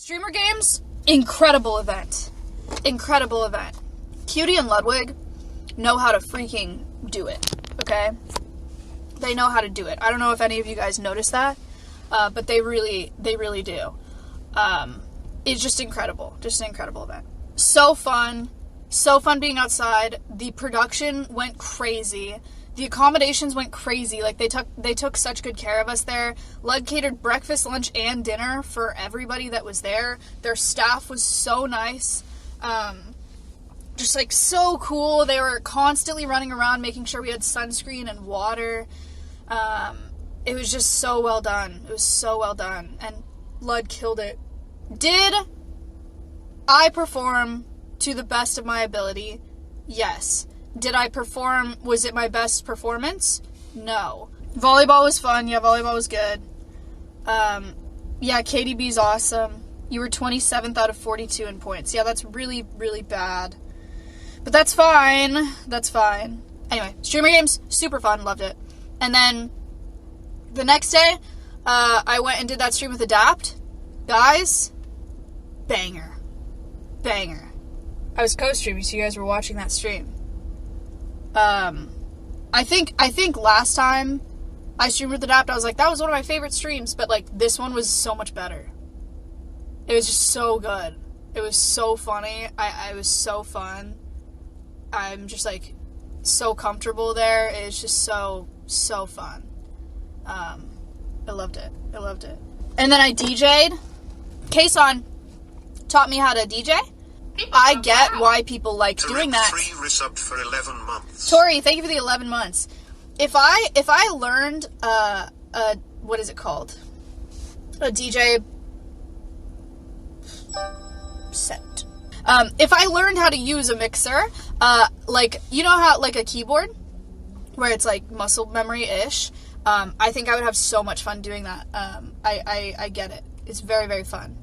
Streamer games, incredible event. Incredible event. Cutie and Ludwig know how to freaking do it, okay? They know how to do it. I don't know if any of you guys noticed that, but they really do. It's just incredible. Just an incredible event. So fun. So fun being outside. The production went crazy. The accommodations went crazy. Like, they took such good care of us there. Lud catered breakfast, lunch, and dinner for everybody that was there. Their staff was so nice. Just, like, so cool. They were constantly running around making sure we had sunscreen and water. It was just so well done. It was so well done. And Lud killed it. Did I perform to the best of my ability? Yes. Did I perform? Was it my best performance? No. Volleyball was fun. Yeah, volleyball was good. Yeah, KDB's awesome. You were 27th out of 42 in points. Yeah, that's really, really bad. But that's fine. That's fine. Anyway, streamer games, super fun. Loved it. And then the next day, I went and did that stream with Adapt. Guys, banger. Banger. I was co-streaming, so you guys were watching that stream. I think last time I streamed with Adapt, I was like, that was one of my favorite streams, but, like, this one was so much better. It was just so good. It was so funny. I was so fun. I'm just, like, so comfortable there. It's just so fun. I loved it. I loved it. And then I DJ'd. Kaysan taught me how to DJ. I get why people like doing that. Resubbed for 11 months. Tori, thank you for the 11 months. If I learned what is it called? A DJ set. If I learned how to use a mixer, like, you know how, like, a keyboard where it's like muscle memory-ish, I think I would have so much fun doing that. I get it. It's very, very fun.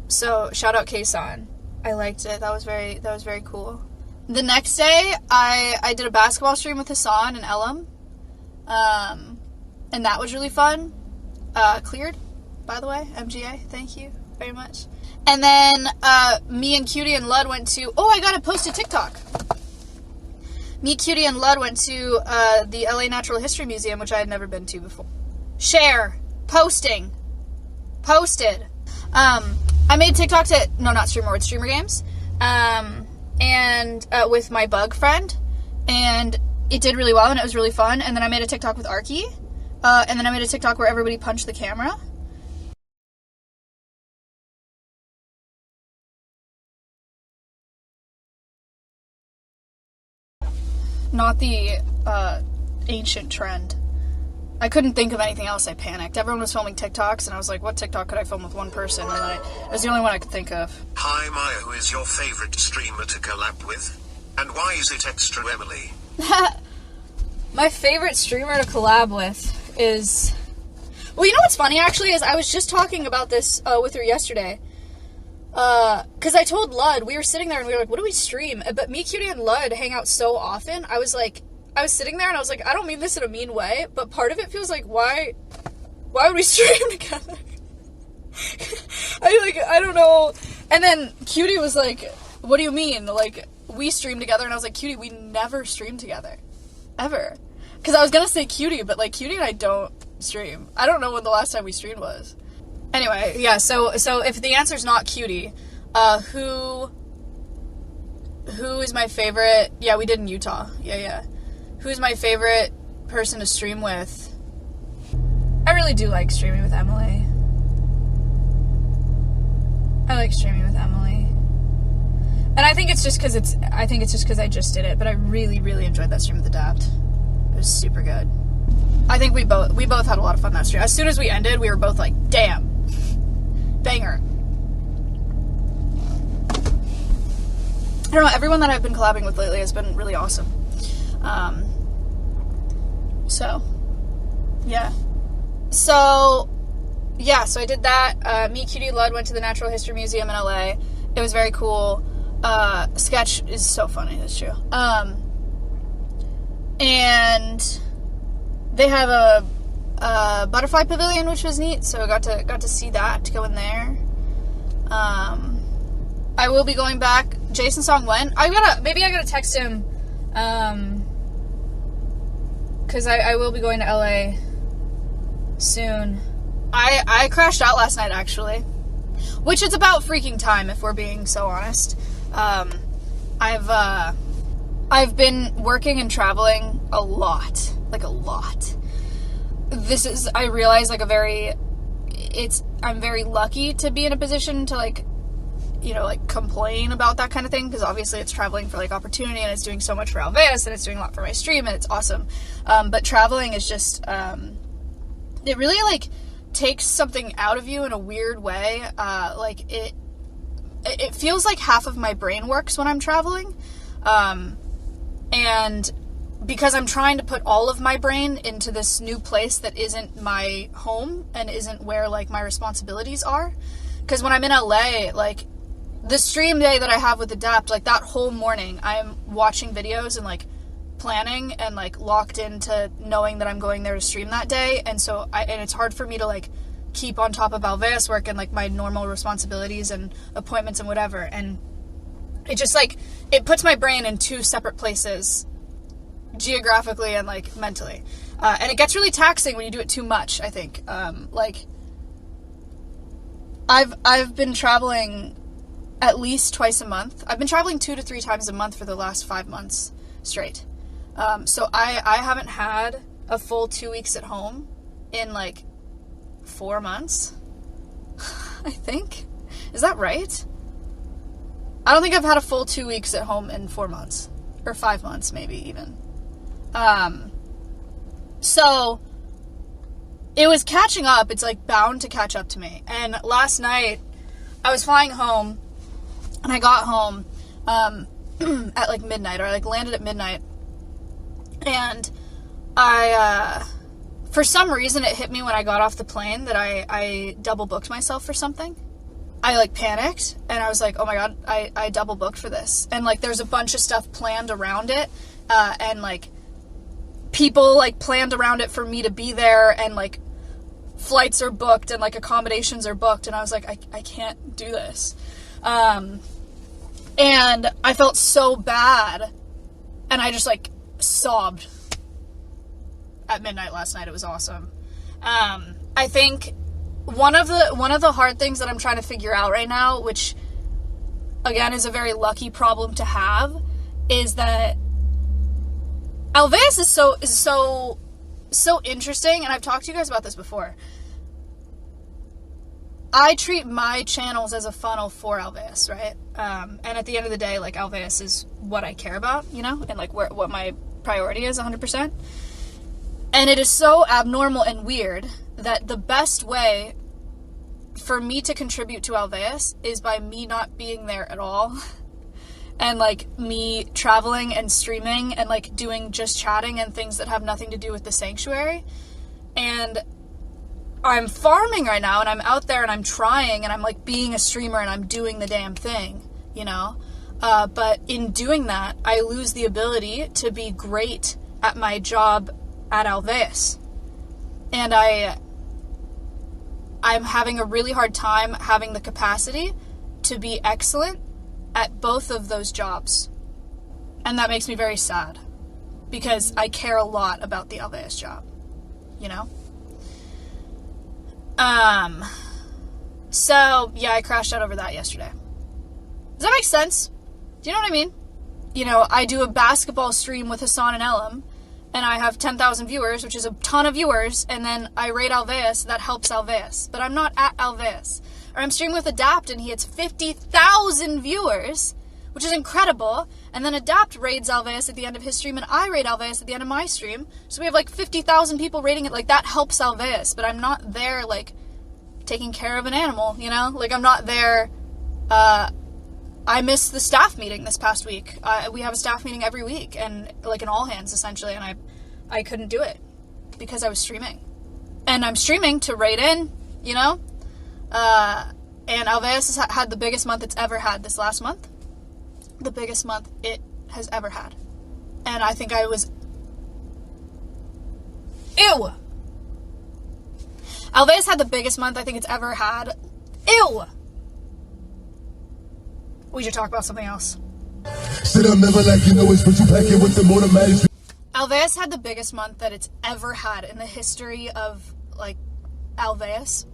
So shout out Kaysan. I liked it. That was very cool. The next day, I did a basketball stream with Hassan and Elam. And that was really fun. Cleared, by the way. MGA, thank you very much. And then, me and Cutie and Lud went to, I gotta post a TikTok. Me, Cutie, and Lud went to, the LA Natural History Museum, which I had never been to before. Share. Posting. Posted. I made TikToks not Streamer Games, and with my bug friend, and it did really well, and it was really fun, and then I made a TikTok with Arky, and then I made a TikTok where everybody punched the camera. Not the, ancient trend. I couldn't think of anything else. I panicked. Everyone was filming TikToks, and I was like, what TikTok could I film with one person? And it was the only one I could think of. Hi, Maya, who is your favorite streamer to collab with? And why is it extra Emily? My favorite streamer to collab with is... Well, you know what's funny, actually, is I was just talking about this with her yesterday. Because I told Lud, we were sitting there, and we were like, what do we stream? But me, Cutie, and Lud hang out so often, I was sitting there and I was like, I don't mean this in a mean way, but part of it feels like, why would we stream together? I don't know. And then Cutie was like, what do you mean? Like, we stream together, and I was like, Cutie, we never stream together. Ever. Because I was gonna say Cutie, but, like, Cutie and I don't stream. I don't know when the last time we streamed was. Anyway, yeah, so if the answer's not Cutie, who is my favorite? Yeah, we did in Utah. Yeah. Who's my favorite person to stream with? I really do like streaming with Emily. I like streaming with Emily. And I think it's just because I just did it, but I really, really enjoyed that stream with Adapt. It was super good. I think we both had a lot of fun that stream. As soon as we ended, we were both like, damn. Banger. I don't know, everyone that I've been collabing with lately has been really awesome. So I did that. Me, Cutie, Lud went to the Natural History Museum in LA. It was very cool. Sketch is so funny, that's true. And they have a butterfly pavilion, which was neat, so I got to see that, to go in there. I will be going back. Jason Song when? Maybe I gotta text him, because I will be going to LA soon. I crashed out last night, actually, which is about freaking time, if we're being so honest. I've been working and traveling a lot. This is, I realize, like I'm very lucky to be in a position to, like, you know, like, complain about that kind of thing, because obviously it's traveling for, like, opportunity, and it's doing so much for Alveus, and it's doing a lot for my stream, and it's awesome. But traveling is just, it really, like, takes something out of you in a weird way. Like, it feels like half of my brain works when I'm traveling. And because I'm trying to put all of my brain into this new place that isn't my home and isn't where, like, my responsibilities are. Because when I'm in LA, like, the stream day that I have with Adapt, like, that whole morning, I'm watching videos and, like, planning and, like, locked into knowing that I'm going there to stream that day. And so, and it's hard for me to, like, keep on top of Alveus work and, like, my normal responsibilities and appointments and whatever. And it just, like, it puts my brain in two separate places, geographically and, like, mentally. And it gets really taxing when you do it too much, I think. Like, I've been traveling at least twice a month. I've been traveling 2 to 3 times a month for the last 5 months straight. So I haven't had a full 2 weeks at home in, like, 4 months, I think. Is that right? I don't think I've had a full 2 weeks at home in 4 months. Or 5 months, maybe, even. So, it was catching up. It's, like, bound to catch up to me. And last night, I was flying home, and I got home, at, like, midnight, or I, like, landed at midnight. And I, for some reason, it hit me when I got off the plane that I double booked myself for something. I, like, panicked, and I was like, oh my god, I double booked for this. And, like, there's a bunch of stuff planned around it, and, like, people, like, planned around it for me to be there, and, like, flights are booked, and, like, accommodations are booked, and I was like, I can't do this. And I felt so bad, and I just, like, sobbed at midnight last night. It was awesome. I think one of the hard things that I'm trying to figure out right now, which again is a very lucky problem to have, is that Alveus is so interesting, and I've talked to you guys about this before. I treat my channels as a funnel for Alveus, right? And at the end of the day, like, Alveus is what I care about, you know, and, like, what my priority is 100%. And it is so abnormal and weird that the best way for me to contribute to Alveus is by me not being there at all. And, like, me traveling and streaming and, like, doing just chatting and things that have nothing to do with the sanctuary. And I'm farming right now, and I'm out there, and I'm trying, and I'm, like, being a streamer, and I'm doing the damn thing, you know? But in doing that, I lose the ability to be great at my job at Alveus. And I'm having a really hard time having the capacity to be excellent at both of those jobs. And that makes me very sad, because I care a lot about the Alveus job, you know? So, yeah, I crashed out over that yesterday. Does that make sense? Do you know what I mean? You know, I do a basketball stream with Hassan and Elam, and I have 10,000 viewers, which is a ton of viewers, and then I raid Alveus, that helps Alveus. But I'm not at Alveus. Or I'm streaming with Adapt, and he hits 50,000 viewers, which is incredible. And then Adapt raids Alveus at the end of his stream, and I raid Alveus at the end of my stream. So we have, like, 50,000 people raiding it. Like, that helps Alveus. But I'm not there, like, taking care of an animal, you know? Like, I'm not there. I missed the staff meeting this past week. We have a staff meeting every week, and, like, an all-hands, essentially, and I couldn't do it because I was streaming. And I'm streaming to raid in, you know? And Alveus has had the biggest month it's ever had this last month. The biggest month it has ever had. And I think I was... Ew! Alveus had the biggest month I think it's ever had. Ew! we should talk about something else. Said I'm never like you know it's what you pack it with the automatics. Alveus had the biggest month that it's ever had in the history of, like, Alveus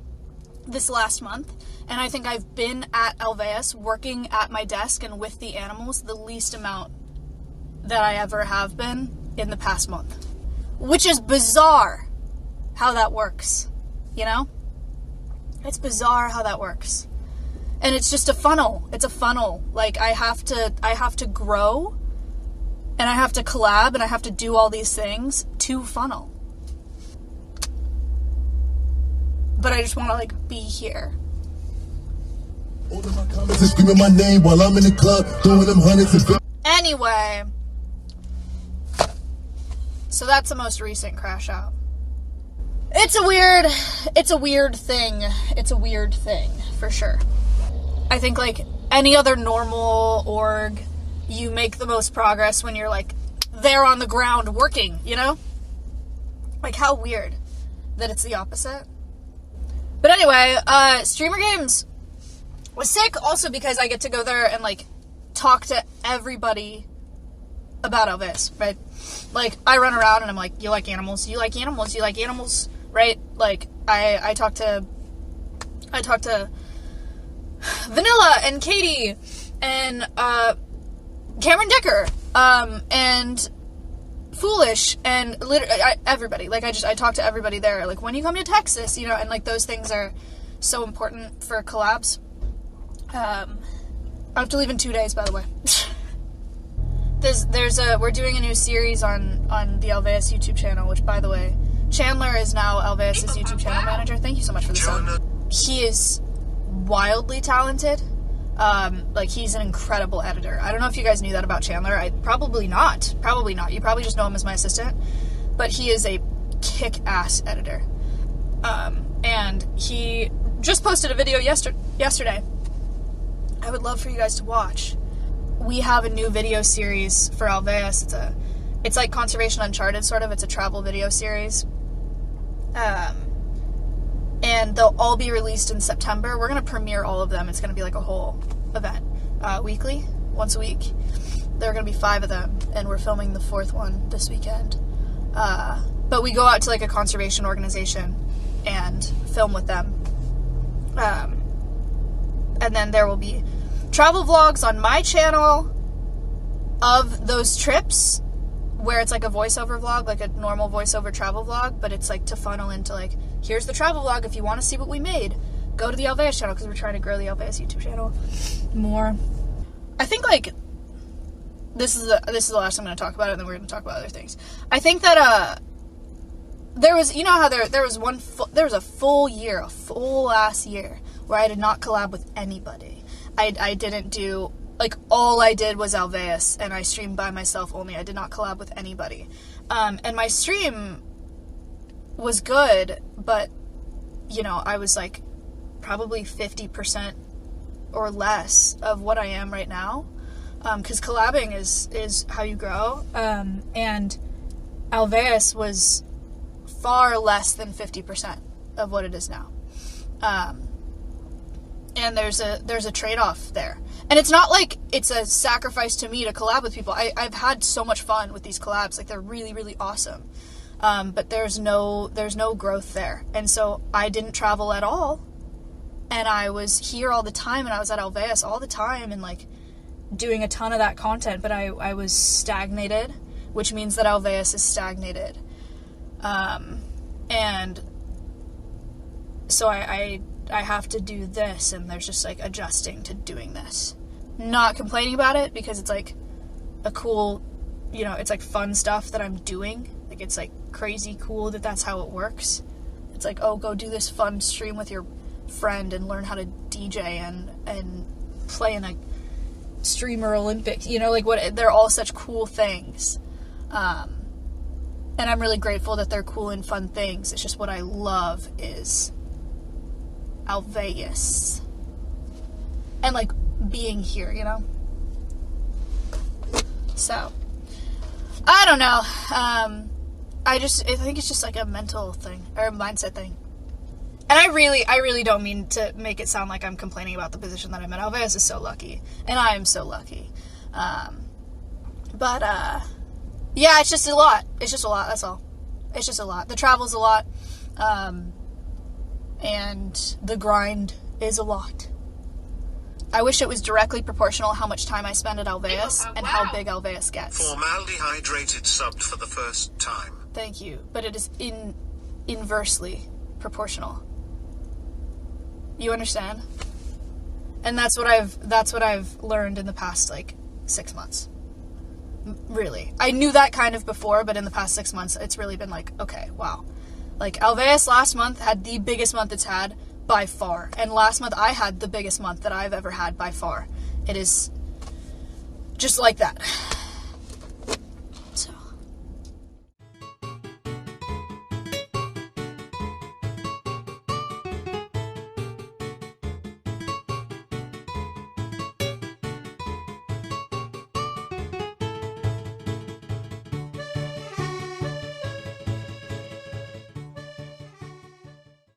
this last month. And I think I've been at Alveus working at my desk and with the animals the least amount that I ever have been in the past month. Which is bizarre how that works, you know? It's bizarre how that works. And it's just a funnel. It's a funnel. Like, I have to grow, and I have to collab, and I have to do all these things to funnel. But I just want to, like, be here. All of my comments are screaming my name while I'm in the club, throwing them hundreds of... Anyway. So that's the most recent crash out. It's a weird thing. It's a weird thing, for sure. I think, like, any other normal org, you make the most progress when you're, like, there on the ground working, you know? Like, how weird that it's the opposite. But anyway, Streamer Games was sick also because I get to go there and, like, talk to everybody about Alveus, right? Like, I run around and I'm like, you like animals? You like animals? You like animals? Right? Like, I talk to Vanilla and Katie and Cameron Dicker and Foolish and everybody. Like, I talk to everybody there. Like, when you come to Texas, you know, and like those things are so important for collabs. I have to leave in 2 days, by the way. We're doing a new series on the Alveus YouTube channel, which, by the way, Chandler is now Alveus' YouTube channel manager. Thank you so much for the sub. He is wildly talented. Like, he's an incredible editor. I don't know if you guys knew that about Chandler. Probably not. You probably just know him as my assistant. But he is a kick-ass editor. And he just posted a video yesterday. I would love for you guys to watch. We have a new video series for Alveus. It's like Conservation Uncharted, sort of. It's a travel video series. And they'll all be released in September. We're going to premiere all of them. It's going to be like a whole event. Weekly, once a week. There are going to be 5 of them, and we're filming the 4th one this weekend. But we go out to like a conservation organization and film with them. And then there will be travel vlogs on my channel of those trips, where it's like a voiceover vlog, like a normal voiceover travel vlog, but it's like to funnel into like, here's the travel vlog. If you want to see what we made, go to the Alveus channel, because we're trying to grow the Alveus YouTube channel more. I think, like, this is the last I'm going to talk about it, and then we're going to talk about other things. I think that there was, you know how there was a full ass year where I did not collab with anybody. I didn't do, like, all I did was Alveus, and I streamed by myself only. I did not collab with anybody. And my stream was good, but, you know, I was, like, probably 50% or less of what I am right now. Because collabing is how you grow. And Alveus was far less than 50% of what it is now. And there's a trade-off there. And it's not like it's a sacrifice to me to collab with people. I've had so much fun with these collabs. Like, they're really, really awesome. But there's no growth there. And so I didn't travel at all. And I was here all the time, and I was at Alveus all the time, and, like, doing a ton of that content. But I was stagnated, which means that Alveus is stagnated. And so I have to do this, and there's just, like, adjusting to doing this. Not complaining about it, because it's, like, a cool, you know, it's, like, fun stuff that I'm doing. Like, it's, like, crazy cool that that's how it works. It's like, oh, go do this fun stream with your friend and learn how to DJ and play in a streamer Olympics. You know, like, what, they're all such cool things. And I'm really grateful that they're cool and fun things. It's just what I love is Alveus. And, like, being here, you know? So, I don't know. I think it's just, like, a mental thing, or a mindset thing. And I really don't mean to make it sound like I'm complaining about the position that I'm in. Alveus is so lucky. And I am so lucky. Yeah, it's just a lot. It's just a lot, that's all. It's just a lot. The travel's a lot. And the grind is a lot. I wish it was directly proportional how much time I spend at Alveus and how big Alveus gets. Formaldehydrated subbed for the first time. Thank you. But it is inversely proportional. You understand? And that's what I've learned in the past, like, 6 months. Really. I knew that kind of before, but in the past 6 months, it's really been like, okay, wow. Like, Alveus last month had the biggest month it's had by far. And last month, I had the biggest month that I've ever had by far. It is just like that.